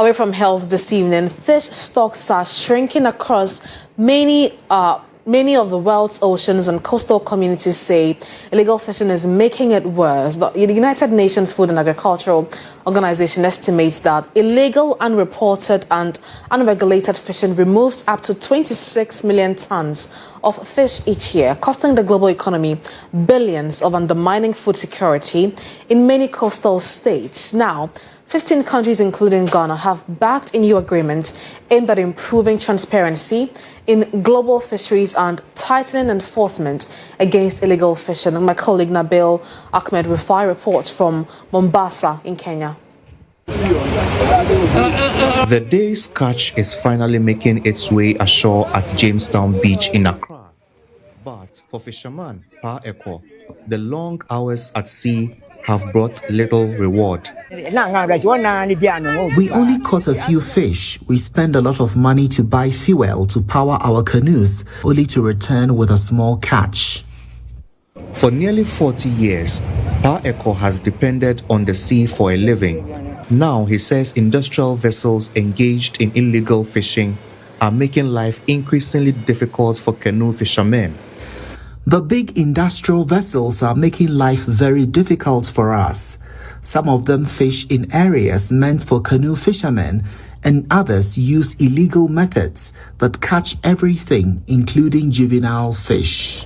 Away from health this evening, fish stocks are shrinking across many of the world's oceans, and coastal communities say illegal fishing is making it worse. The United Nations Food and Agricultural Organization estimates that illegal, unreported and unregulated fishing removes up to 26 million tons of fish each year, costing the global economy billions of undermining food security in many coastal states. Now, 15 countries, including Ghana, have backed a new agreement aimed at improving transparency in global fisheries and tightening enforcement against illegal fishing. And my colleague Nabil Ahmed Rufai reports from Mombasa in Kenya. The day's catch is finally making its way ashore at Jamestown Beach in Accra. But for fisherman Pa Eko, the long hours at sea have brought little reward. We only caught a few fish. We spend a lot of money to buy fuel to power our canoes, only to return with a small catch. For nearly 40 years, Pa Eko has depended on the sea for a living. Now he says industrial vessels engaged in illegal fishing are making life increasingly difficult for canoe fishermen. The big industrial vessels are making life very difficult for us. Some of them fish in areas meant for canoe fishermen, and others use illegal methods that catch everything, including juvenile fish.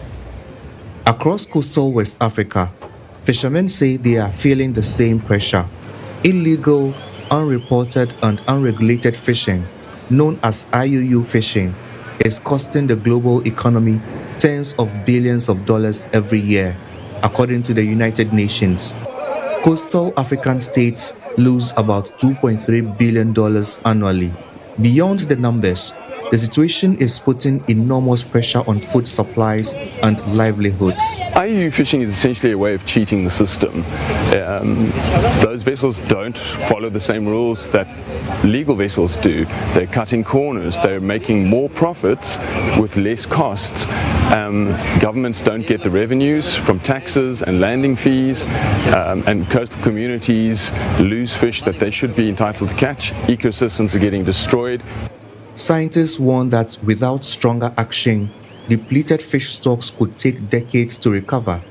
Across coastal West Africa, fishermen say they are feeling the same pressure. Illegal, unreported and unregulated fishing, known as IUU fishing, is costing the global economy tens of billions of dollars every year, according to the United Nations. Coastal African states lose about $2.3 billion annually. Beyond the numbers, the situation is putting enormous pressure on food supplies and livelihoods. IUU fishing is essentially a way of cheating the system. Those vessels don't follow the same rules that legal vessels do. They're cutting corners, they're making more profits with less costs. Governments don't get the revenues from taxes and landing fees, and coastal communities lose fish that they should be entitled to catch. Ecosystems are getting destroyed. Scientists warn that without stronger action, depleted fish stocks could take decades to recover.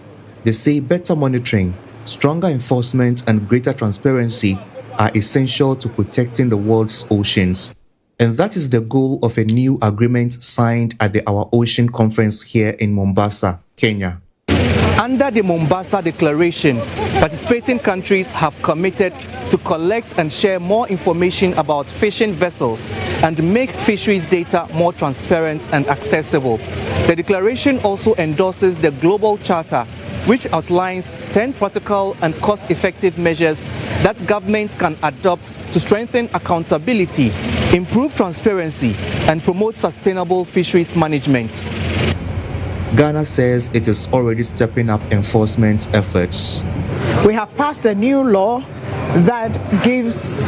They say better monitoring, stronger enforcement and greater transparency are essential to protecting the world's oceans. And that is the goal of a new agreement signed at the Our Ocean Conference here in Mombasa, Kenya. Under the Mombasa Declaration, participating countries have committed to collect and share more information about fishing vessels and make fisheries data more transparent and accessible. The declaration also endorses the Global Charter, which outlines 10 practical and cost-effective measures that governments can adopt to strengthen accountability, improve transparency, and promote sustainable fisheries management. Ghana says it is already stepping up enforcement efforts. We have passed a new law that gives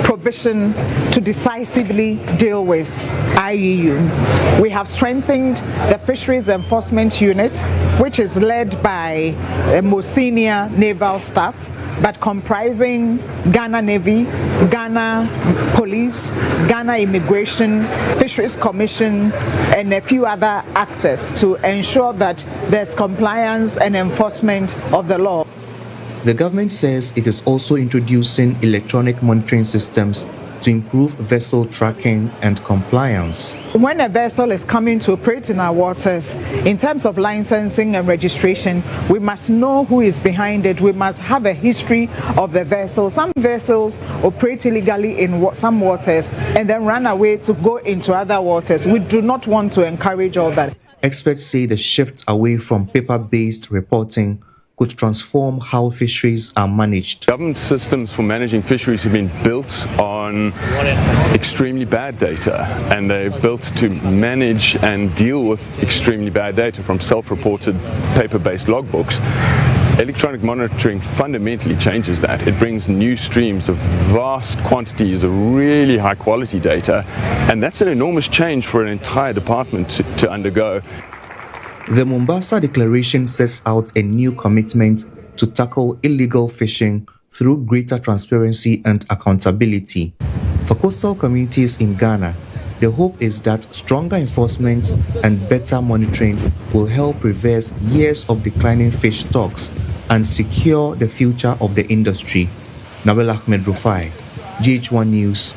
provision to decisively deal with IUU. We have strengthened the Fisheries Enforcement Unit, which is led by the most senior naval staff, but comprising Ghana Navy, Ghana Police, Ghana Immigration, Fisheries Commission, and a few other actors to ensure that there's compliance and enforcement of the law. The government says it is also introducing electronic monitoring systems to improve vessel tracking and compliance. When a vessel is coming to operate in our waters, in terms of licensing and registration, we must know who is behind it. We must have a history of the vessel. Some vessels operate illegally in some waters and then run away to go into other waters. We do not want to encourage all that. Experts say the shift away from paper-based reporting could transform how fisheries are managed. Government systems for managing fisheries have been built on extremely bad data, and they're built to manage and deal with extremely bad data from self-reported paper-based logbooks. Electronic monitoring fundamentally changes that. It brings new streams of vast quantities of really high quality data, and that's an enormous change for an entire department to undergo. The Mombasa Declaration sets out a new commitment to tackle illegal fishing through greater transparency and accountability. For coastal communities in Ghana, the hope is that stronger enforcement and better monitoring will help reverse years of declining fish stocks and secure the future of the industry. Nabil Ahmed Rufai, GH1 News.